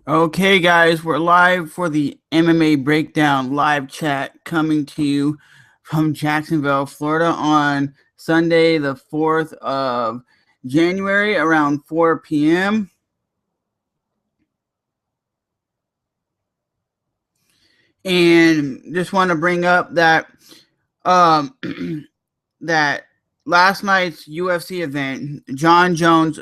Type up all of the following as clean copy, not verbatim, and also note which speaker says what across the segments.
Speaker 1: Okay, guys, we're live for the MMA Breakdown live chat coming to you from Jacksonville, Florida on Sunday, the 4th of January around 4 p.m. And just want to bring up that um, that last night's UFC event, Jon Jones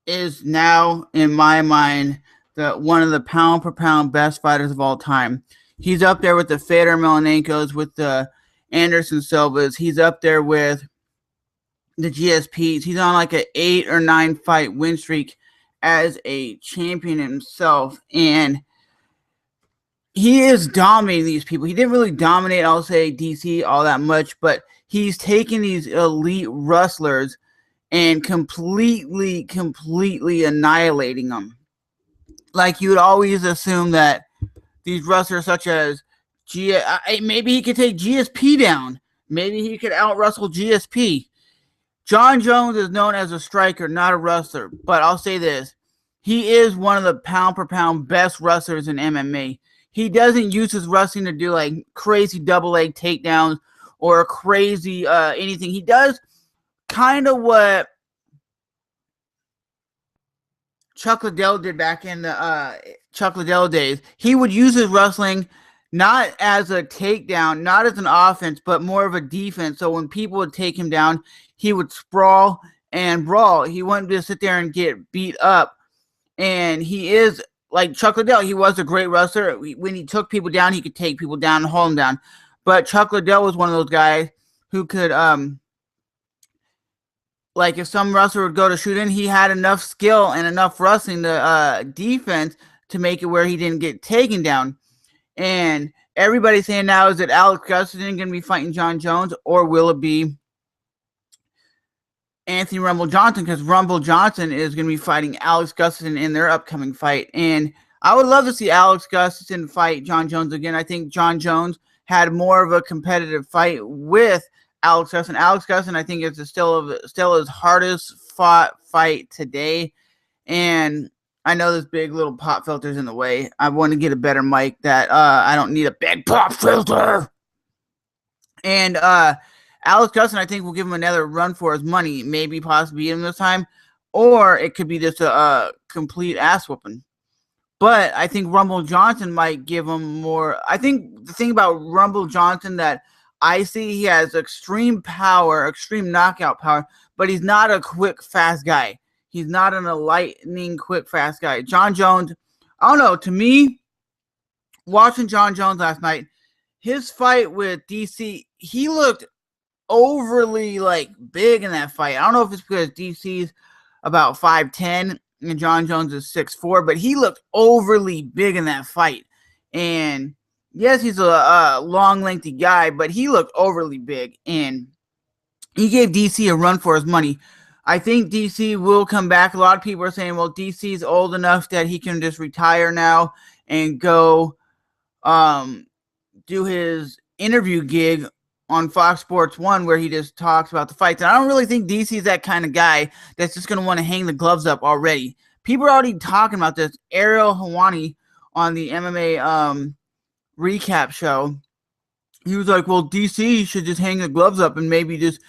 Speaker 1: is now, in my mind, one of the pound for pound best fighters of all time. He's up there with the Fedor Emelianenko's, with the Anderson Silvas. He's up there with the GSPs. He's on like an 8 or 9 fight win streak as a champion himself, and he is dominating these people. He didn't really dominate, I'll say, DC all that much, but he's taking these elite wrestlers and completely annihilating them. Like, you would always assume that these wrestlers such as maybe he could take GSP down. Maybe he could out-wrestle GSP. Jon Jones is known as a striker, not a wrestler. But I'll say this. He is one of the pound-for-pound best wrestlers in MMA. He doesn't use his wrestling to do, like, crazy double-leg takedowns or crazy anything. He does kind of what Chuck Liddell did back in the Chuck Liddell days. He would use his wrestling not as a takedown, not as an offense, but more of a defense. So when people would take him down, he would sprawl and brawl. He wouldn't just sit there and get beat up. And he is, like Chuck Liddell, he was a great wrestler. When he took people down, he could take people down and hold them down. But Chuck Liddell was one of those guys who could, like, if some wrestler would go to shoot in, he had enough skill and enough wrestling to defense to make it where he didn't get taken down. And everybody's saying now, is it Alex Gustafsson going to be fighting Jon Jones, or will it be Anthony Rumble Johnson? Because Rumble Johnson is going to be fighting Alex Gustafsson in their upcoming fight. And I would love to see Alex Gustafsson fight Jon Jones again. I think Jon Jones had more of a competitive fight with Alex Gustafsson. Alex Gustafsson, I think, is still his hardest fought fight today. And I know this big little pop filter's in the way. I want to get a better mic that I don't need a big pop filter. And Alex Gustafsson, I think, will give him another run for his money. Maybe possibly beat him this time. Or it could be just a complete ass whooping. But I think Rumble Johnson might give him more. I think the thing about Rumble Johnson that I see, he has extreme power, extreme knockout power, but he's not a quick, fast guy. He's not a lightning, quick, fast guy. Jon Jones, I don't know. To me, watching Jon Jones last night, his fight with DC, he looked overly, like, big in that fight. I don't know if it's because DC's about 5'10", and Jon Jones is 6'4", but he looked overly big in that fight. And yes, he's a long, lengthy guy, but he looked overly big, and he gave DC a run for his money. I think DC will come back. A lot of people are saying, well, DC's old enough that he can just retire now and go do his interview gig on Fox Sports 1 where he just talks about the fights. And I don't really think DC's that kind of guy that's just going to want to hang the gloves up already. People are already talking about this. Ariel Helwani on the MMA recap show, he was like, well, DC should just hang the gloves up and maybe just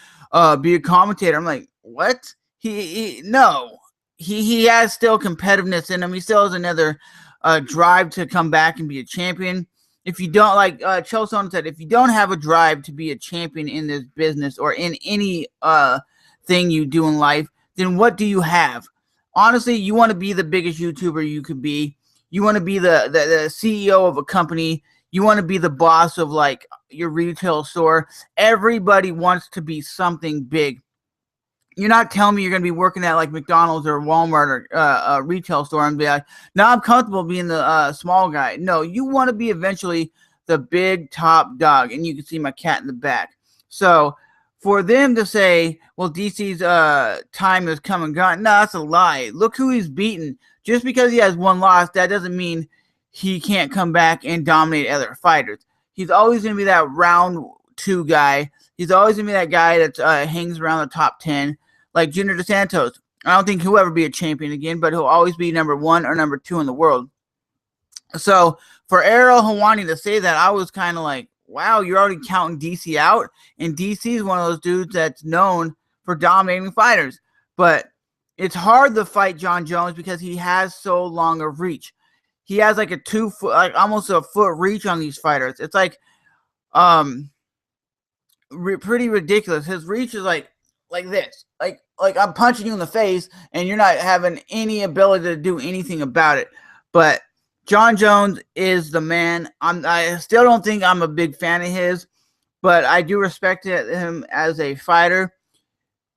Speaker 1: be a commentator. I'm like, what? No. He has still competitiveness in him. He still has another drive to come back and be a champion. If you don't, like Chael Sonnen said, if you don't have a drive to be a champion in this business or in any thing you do in life, then what do you have? Honestly, you want to be the biggest YouTuber you could be. You want to be the CEO of a company. You want to be the boss of, like, your retail store. Everybody wants to be something big. You're not telling me you're going to be working at, like, McDonald's or Walmart or a retail store and be like, no, I'm comfortable being the small guy. No, you want to be eventually the big top dog. And you can see my cat in the back. So for them to say, well, DC's time has come and gone, no, that's a lie. Look who he's beaten. Just because he has one loss, that doesn't mean he can't come back and dominate other fighters. He's always going to be that round 2 guy. He's always going to be that guy that hangs around the top 10. Like Junior Dos Santos, I don't think he'll ever be a champion again, but he'll always be number 1 or number 2 in the world. So for Ariel Helwani to say that, I was kind of like, wow, you're already counting DC out, and DC is one of those dudes that's known for dominating fighters. But it's hard to fight Jon Jones because he has so long of reach. He has like a 2 foot, like almost a foot reach on these fighters. It's like pretty ridiculous. His reach is like this, like I'm punching you in the face, and you're not having any ability to do anything about it. But Jon Jones is the man. I still don't think I'm a big fan of his, but I do respect him as a fighter.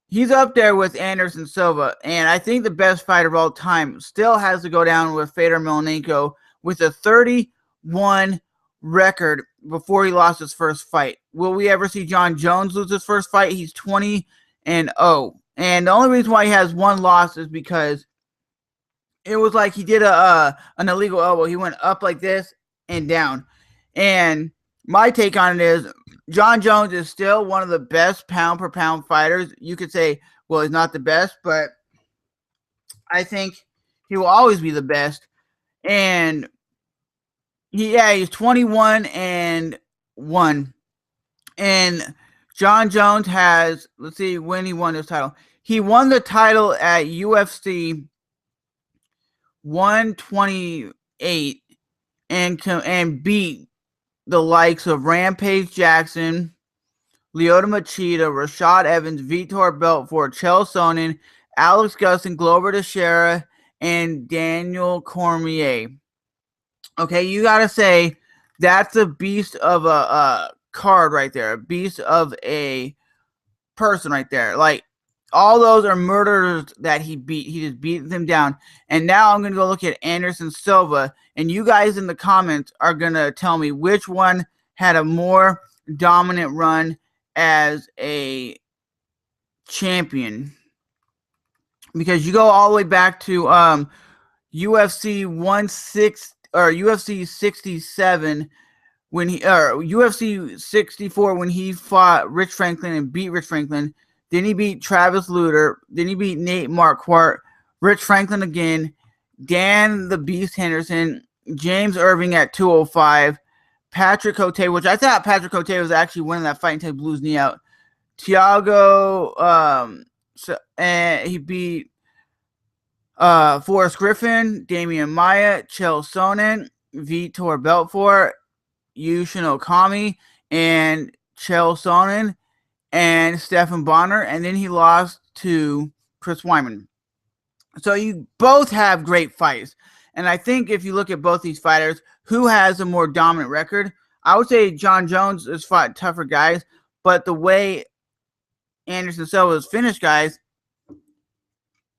Speaker 1: He's up there with Anderson Silva, and I think the best fighter of all time still has to go down with Fedor Emelianenko with a 31 record before he lost his first fight. Will we ever see Jon Jones lose his first fight? He's 20-0. And the only reason why he has one loss is because it was like he did an illegal elbow. He went up like this and down. And my take on it is Jon Jones is still one of the best pound-per-pound fighters. You could say, well, he's not the best, but I think he will always be the best. And he's 21-1. And Jon Jones has, let's see when he won this title. He won the title at UFC 128 and beat the likes of Rampage Jackson, Lyoto Machida, Rashad Evans, Vitor Belfort, Chael Sonnen, Alex Gustin, Glover Teixeira, and Daniel Cormier. Okay, you gotta say that's a beast of a card right there, a beast of a person right there. Like, all those are murderers that he beat. He just beat them down. And now I'm going to go look at Anderson Silva, and you guys in the comments are going to tell me which one had a more dominant run as a champion. Because you go all the way back to UFC 16 or UFC 67 when he UFC 64 when he fought Rich Franklin and beat Rich Franklin. Then he beat Travis Lutter. Then he beat Nate Marquardt, Rich Franklin again, Dan the Beast Henderson, James Irving at 205, Patrick Cote, which I thought Patrick Cote was actually winning that fight until he blew his knee out. Thiago, and he beat Forrest Griffin, Damian Maia, Chael Sonnen, Vitor Belfort, Yushin Okami, and Chael Sonnen, and Stephan Bonner, and then he lost to Chris Weidman. So you both have great fights. And I think if you look at both these fighters, who has a more dominant record? I would say Jon Jones has fought tougher guys, but the way Anderson Silva has finished guys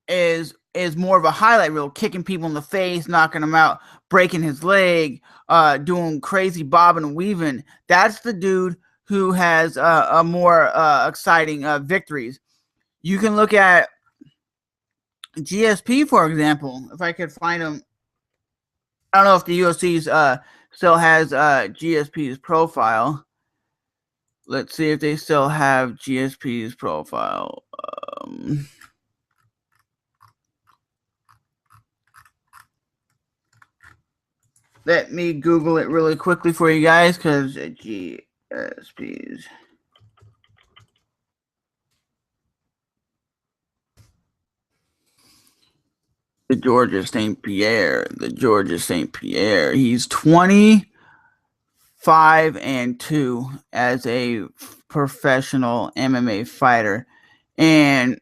Speaker 1: is more of a highlight reel, kicking people in the face, knocking them out, breaking his leg, doing crazy bobbing and weaving. That's the dude who has a more exciting victories. You can look at GSP, for example. If I could find him, I don't know if the UFC's still has GSP's profile. Let's see if they still have GSP's profile. Let me Google it really quickly for you guys, because GSP's. The Georges St. Pierre. He's 25-2 as a professional MMA fighter. And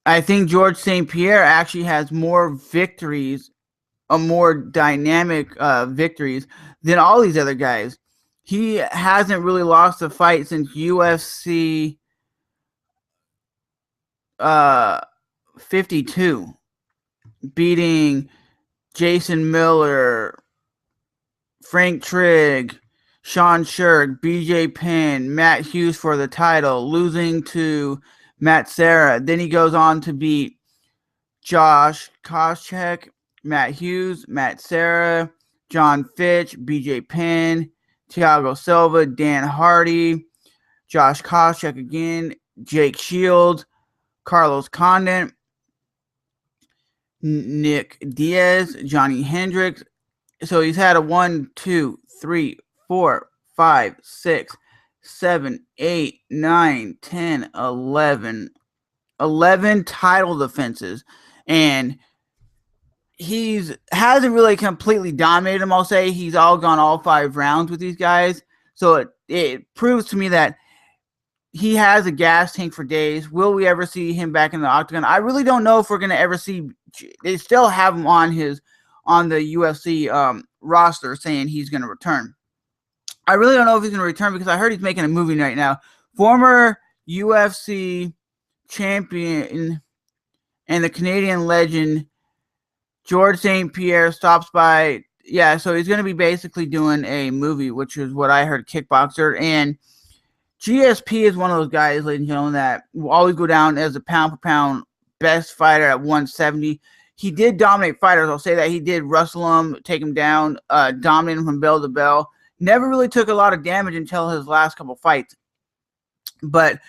Speaker 1: I think Georges St. Pierre actually has more victories, more dynamic victories than all these other guys. He hasn't really lost a fight since UFC 52. Beating Jason Miller, Frank Trigg, Sean Shirk, BJ Penn, Matt Hughes for the title, losing to Matt Serra. Then he goes on to beat Josh Koscheck, Matt Hughes, Matt Serra, John Fitch, BJ Penn, Thiago Silva, Dan Hardy, Josh Koscheck again, Jake Shields, Carlos Condit, Nick Diaz, Johnny Hendricks. So he's had a 1, 2, 3, 4, 5, 6, 7, 8, 9, 10, 11 title defenses. And hasn't really completely dominated them. I'll say he's gone all 5 rounds with these guys. So it proves to me that he has a gas tank for days. Will we ever see him back in the octagon? I really don't know if we're going to ever see. They still have him on the UFC roster saying he's going to return. I really don't know if he's going to return because I heard he's making a movie right now. Former UFC champion and the Canadian legend George St. Pierre stops by. Yeah, so he's going to be basically doing a movie, which is what I heard, Kickboxer. And GSP is one of those guys, ladies and gentlemen, that will always go down as a pound-for-pound best fighter at 170. He did dominate fighters. I'll say that. He did wrestle them, take them down, dominate them from bell to bell. Never really took a lot of damage until his last couple fights. But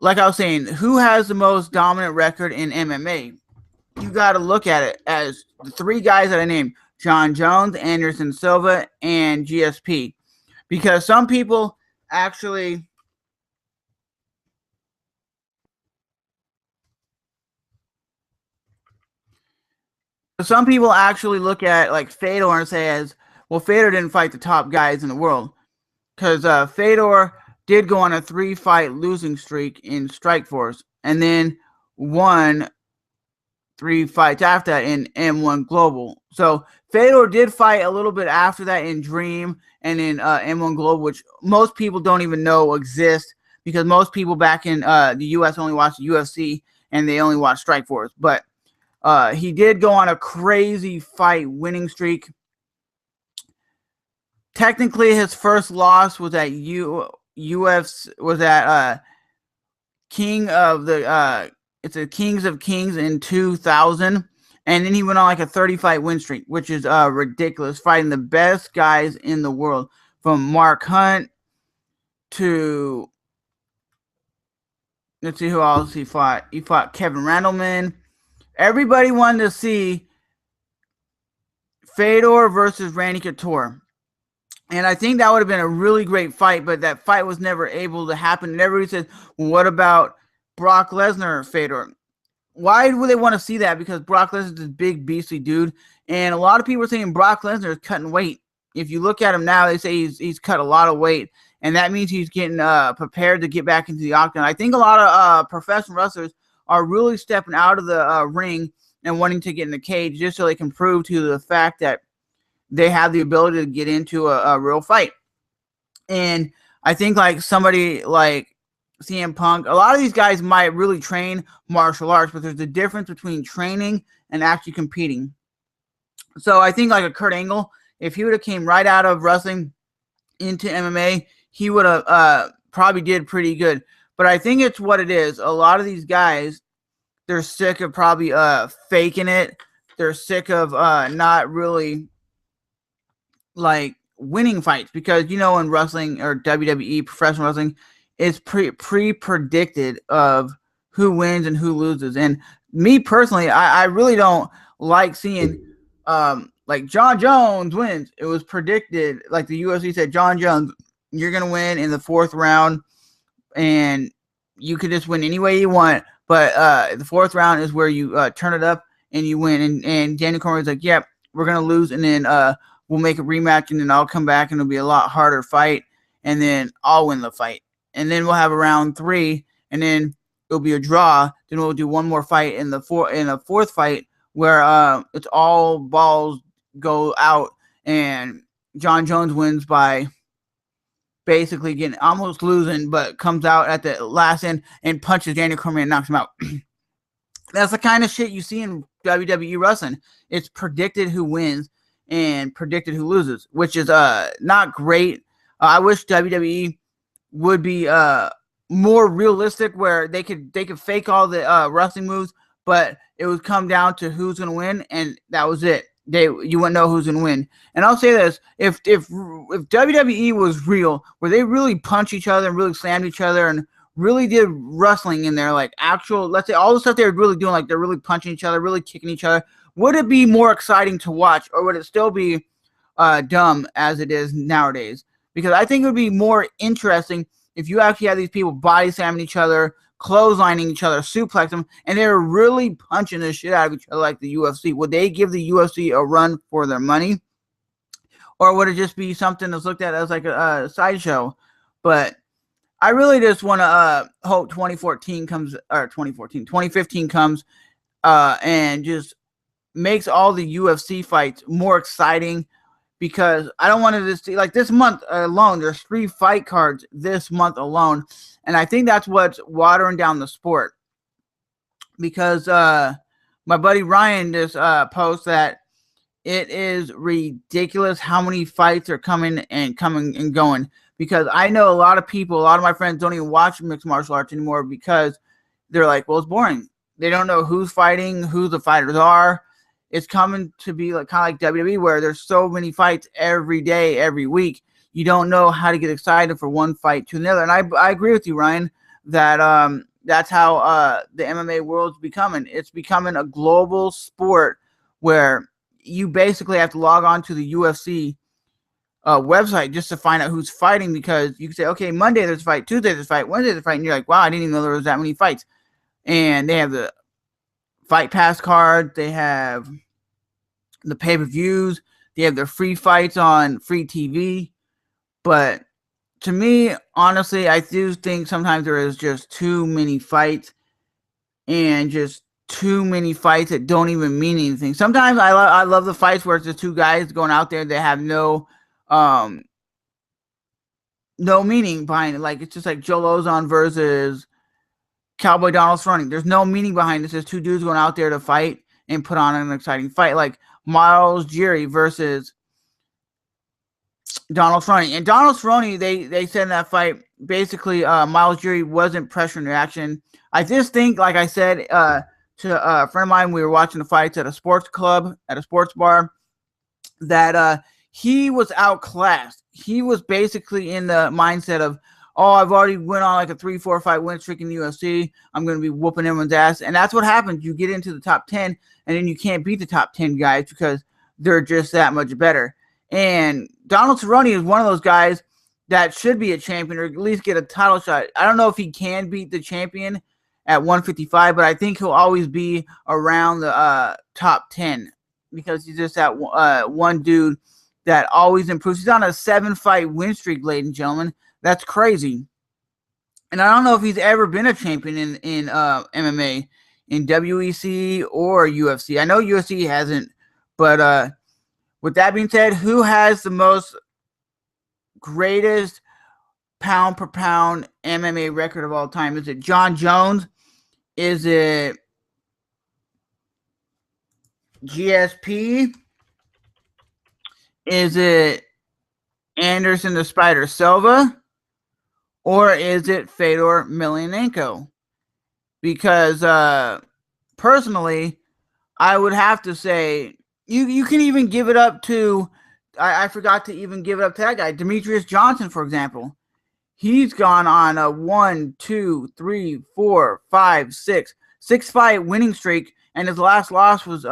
Speaker 1: like I was saying, who has the most dominant record in MMA? You got to look at it as the 3 guys that I named: Jon Jones, Anderson Silva, and GSP. Because some people actually look at like Fedor and say, well, Fedor didn't fight the top guys in the world. Because Fedor did go on a 3-fight losing streak in Strikeforce and then won 3 fights after that in M1 Global. So Fedor did fight a little bit after that in Dream and in M1 Global, which most people don't even know exist because most people back in the U.S. only watch the UFC and they only watch Strikeforce. But he did go on a crazy fight winning streak. Technically, his first loss was at UFC, was at King of the it's a Kings of Kings in 2000, and then he went on like a 30-fight win streak, which is ridiculous, fighting the best guys in the world, from Mark Hunt to, let's see who else he fought. He fought Kevin Randleman. Everybody wanted to see Fedor versus Randy Couture. And I think that would have been a really great fight, but that fight was never able to happen. And everybody says, well, what about Brock Lesnar or Fedor? Why would they want to see that? Because Brock Lesnar is this big, beastly dude. And a lot of people are saying Brock Lesnar is cutting weight. If you look at him now, they say he's cut a lot of weight. And that means he's getting prepared to get back into the octagon. I think a lot of professional wrestlers are really stepping out of the ring and wanting to get in the cage just so they can prove to the fact that they have the ability to get into a real fight. And I think like somebody like CM Punk, a lot of these guys might really train martial arts, but there's a difference between training and actually competing. So I think like a Kurt Angle, if he would have came right out of wrestling into MMA, he would have probably did pretty good. But I think it's what it is. A lot of these guys, they're sick of probably faking it. They're sick of not really like winning fights, because in wrestling or WWE, professional wrestling, it's pre-predicted of who wins and who loses. And me personally, I really don't like seeing like Jon Jones wins. It was predicted, like the UFC said, Jon Jones, you're gonna win in the 4th round, and you could just win any way you want. But the 4th round is where you turn it up and you win. And Daniel Cormier's like, yep, we're gonna lose, and then we'll make a rematch, and then I'll come back, and it'll be a lot harder fight, and then I'll win the fight. And then we'll have a round 3, and then it'll be a draw. Then we'll do one more fight in a 4th fight where it's all balls go out, and Jon Jones wins by basically getting almost losing, but comes out at the last end and punches Daniel Cormier and knocks him out. That's the kind of shit you see in WWE wrestling. It's predicted who wins and predicted who loses, which is not great. I wish WWE would be more realistic, where they could fake all the wrestling moves, but it would come down to who's going to win, and that was it. You wouldn't know who's going to win. And I'll say this: if WWE was real, where they really punch each other and really slammed each other and really did wrestling in there, like actual, let's say all the stuff they were really doing, like they're really punching each other, really kicking each other, would it be more exciting to watch, or would it still be dumb as it is nowadays? Because I think it would be more interesting if you actually had these people body slamming each other, clotheslining each other, suplex them, and they were really punching the shit out of each other like the UFC. Would they give the UFC a run for their money? Or would it just be something that's looked at as like a sideshow? But I really just want to hope 2014 comes, or 2015 comes, and just makes all the UFC fights more exciting, because I don't want to just see, like, this month alone, there's 3 fight cards this month alone, and I think that's what's watering down the sport. Because my buddy Ryan just posts that it is ridiculous how many fights are coming and going. Because I know a lot of people, a lot of my friends don't even watch mixed martial arts anymore, because they're like, well, it's boring. They don't know who's fighting, who the fighters are. It's coming to be like kind of like WWE, where there's so many fights every day, every week. You don't know how to get excited for one fight to another. And I agree with you, Ryan, that that's how the MMA world's becoming. It's becoming a global sport where you basically have to log on to the UFC website just to find out who's fighting, because you can say, okay, Monday there's a fight, Tuesday there's a fight, Wednesday there's a fight, and you're like, wow, I didn't even know there was that many fights. And they have the Fight Pass card, they have the pay-per-views, they have their free fights on free TV. But to me, honestly, I do think sometimes there is just too many fights, and just too many fights that don't even mean anything. Sometimes I love the fights where it's just 2 guys going out there that have no meaning behind it. Like, it's just like Joe Lozon versus Cowboy Donald Cerrone. There's no meaning behind it. It's just 2 dudes going out there to fight and put on an exciting fight. Like Miles Jury versus Donald Cerrone. And Donald Cerrone, they said in that fight, basically Miles Jury wasn't pressuring the action. I just think, like I said to a friend of mine, we were watching the fights at a sports club, at a sports bar, that he was outclassed. He was basically in the mindset of, oh, I've already went on like a 3-4 fight win streak in the UFC. I'm going to be whooping everyone's ass. And that's what happens. You get into the top 10, and then you can't beat the top 10 guys because they're just that much better. And Donald Cerrone is one of those guys that should be a champion, or at least get a title shot. I don't know if he can beat the champion at 155, but I think he'll always be around the top 10, because he's just that one dude that always improves. He's on a 7-fight win streak, ladies and gentlemen. That's crazy. And I don't know if he's ever been a champion in MMA, in WEC or UFC. I know UFC hasn't, but with that being said, who has the most greatest pound per pound MMA record of all time? Is it Jon Jones? Is it GSP? Is it Anderson the Spider Silva? Or is it Fedor Emelianenko? Because personally, I would have to say, you can even give it up to, I forgot to even give it up to that guy, Demetrius Johnson, for example. He's gone on a 1, 2, 3, 4, 5, 6-fight winning streak, and his last loss was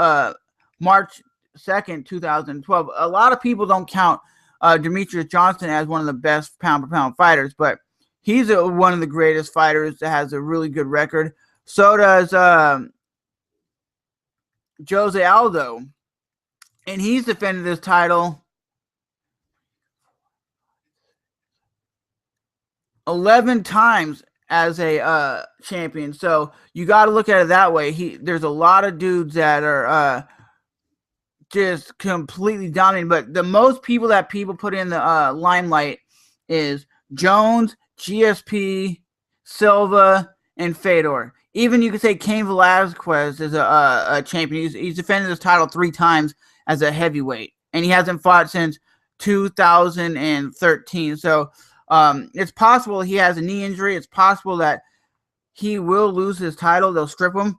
Speaker 1: March 2nd, 2012. A lot of people don't count Demetrius Johnson as one of the best pound-per-pound fighters, but he's one of the greatest fighters that has a really good record. So does Jose Aldo, and he's defended this title 11 times as a champion. So you got to look at it that way. There's a lot of dudes that are just completely dominating, but the most people that people put in the limelight is Jones, GSP, Silva, and Fedor. Even you could say Cain Velasquez is a champion. He's defended this title 3 times as a heavyweight, and he hasn't fought since 2013. So it's possible he has a knee injury. It's possible that he will lose his title. They'll strip him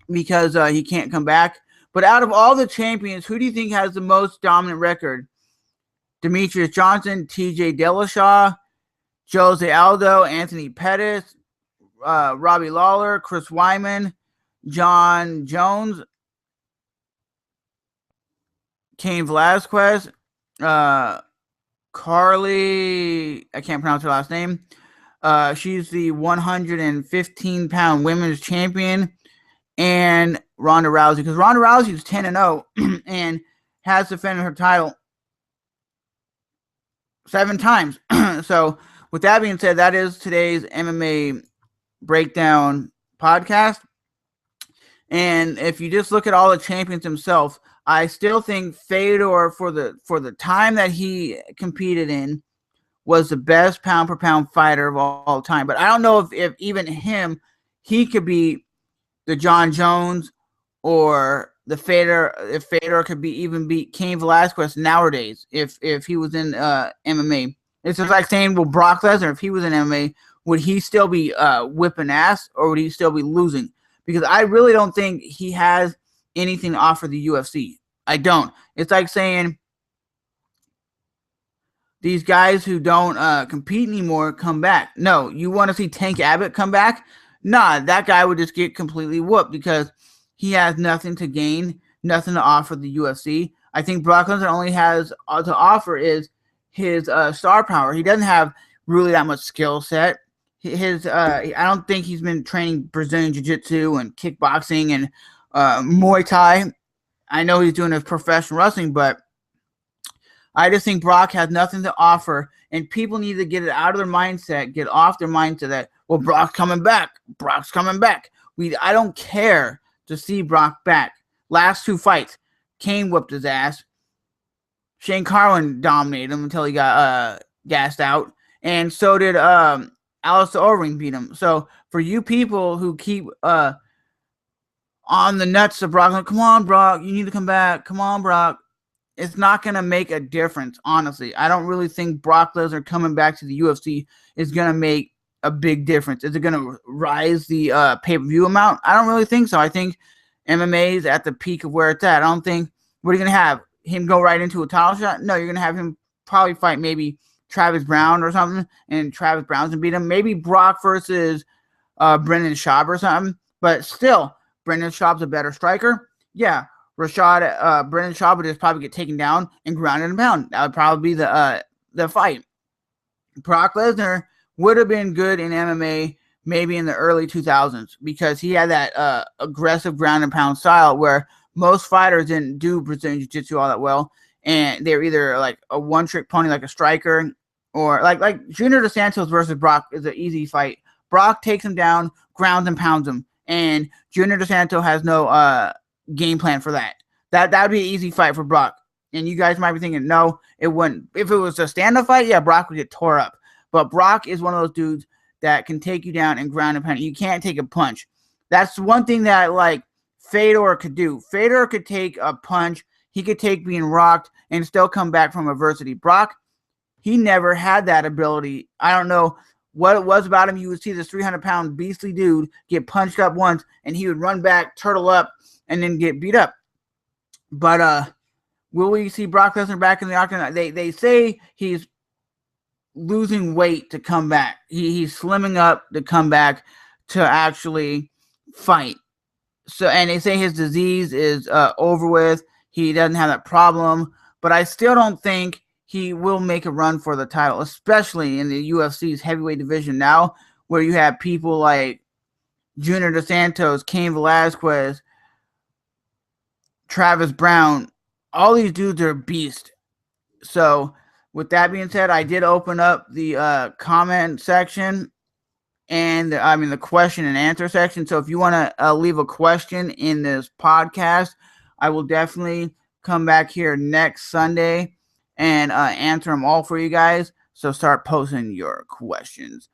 Speaker 1: because he can't come back. But out of all the champions, who do you think has the most dominant record? Demetrius Johnson, TJ Dillashaw, Jose Aldo, Anthony Pettis, Robbie Lawler, Chris Weidman, Jon Jones, Cain Velasquez, Carly, I can't pronounce her last name. She's the 115-pound women's champion, and Ronda Rousey, because Ronda Rousey is 10-0 and has defended her title 7 times. So, with that being said, that is today's MMA breakdown podcast. And if you just look at all the champions himself, I still think Fedor, for the time that he competed in, was the best pound per pound fighter of all time. But I don't know if even him, he could be the John Jones or the Fedor. If Fedor could even beat Cain Velasquez nowadays, if he was in MMA. It's just like saying, well, Brock Lesnar, if he was in MMA, would he still be whipping ass, or would he still be losing? Because I really don't think he has anything to offer the UFC. I don't. It's like saying these guys who don't compete anymore come back. No, you want to see Tank Abbott come back? Nah, that guy would just get completely whooped because he has nothing to gain, nothing to offer the UFC. I think Brock Lesnar only has to offer is his star power. He doesn't have really that much skill set. I don't think he's been training Brazilian Jiu-Jitsu and kickboxing and Muay Thai. I know he's doing his professional wrestling, but I just think Brock has nothing to offer, and people need to get it out of their mindset, get off their mindset that, well, Brock's coming back. Brock's coming back. I don't care to see Brock back. Last 2 fights, Cain whooped his ass. Shane Carwin dominated him until he got gassed out, and so did Alistair Overeem beat him. So for you people who keep on the nuts of Brock, like, come on, Brock, you need to come back. Come on, Brock. It's not going to make a difference, honestly. I don't really think Brock Lesnar coming back to the UFC is going to make a big difference. Is it going to rise the pay-per-view amount? I don't really think so. I think MMA is at the peak of where it's at. I don't think – what are you going to have? Him go right into a title shot? No, you're going to have him probably fight maybe Travis Brown or something, and Travis Brown's going to beat him. Maybe Brock versus Brendan Schaub or something. But still, Brendan Schaub's a better striker. Yeah, Brendan Schaub would just probably get taken down and grounded and pound. That would probably be the fight. Brock Lesnar would have been good in MMA maybe in the early 2000s because he had that aggressive ground and pound style where most fighters didn't do Brazilian Jiu-Jitsu all that well, and they're either like a one-trick pony like a striker, or like Junior Dos Santos versus Brock is an easy fight. Brock takes him down, grounds and pounds him, and Junior Dos Santos has no game plan for that. That would be an easy fight for Brock. And you guys might be thinking, no, it wouldn't. If it was a stand-up fight, yeah, Brock would get tore up. But Brock is one of those dudes that can take you down and ground and pound. You can't take a punch. That's one thing that like Fedor could do. Fedor could take a punch. He could take being rocked and still come back from adversity. Brock, he never had that ability. I don't know what it was about him. You would see this 300-pound beastly dude get punched up once, and he would run back, turtle up, and then get beat up. But will we see Brock Lesnar back in the octagon? They say he's losing weight to come back. He's slimming up to come back to actually fight. So, and they say his disease is over with. He doesn't have that problem. But I still don't think he will make a run for the title, especially in the UFC's heavyweight division now, where you have people like Junior Dos Santos, Cain Velasquez, Travis Brown. All these dudes are beasts. So, with that being said, I did open up the comment section and the question and answer section. So if you want to leave a question in this podcast, I will definitely come back here next Sunday and answer them all for you guys. So start posting your questions.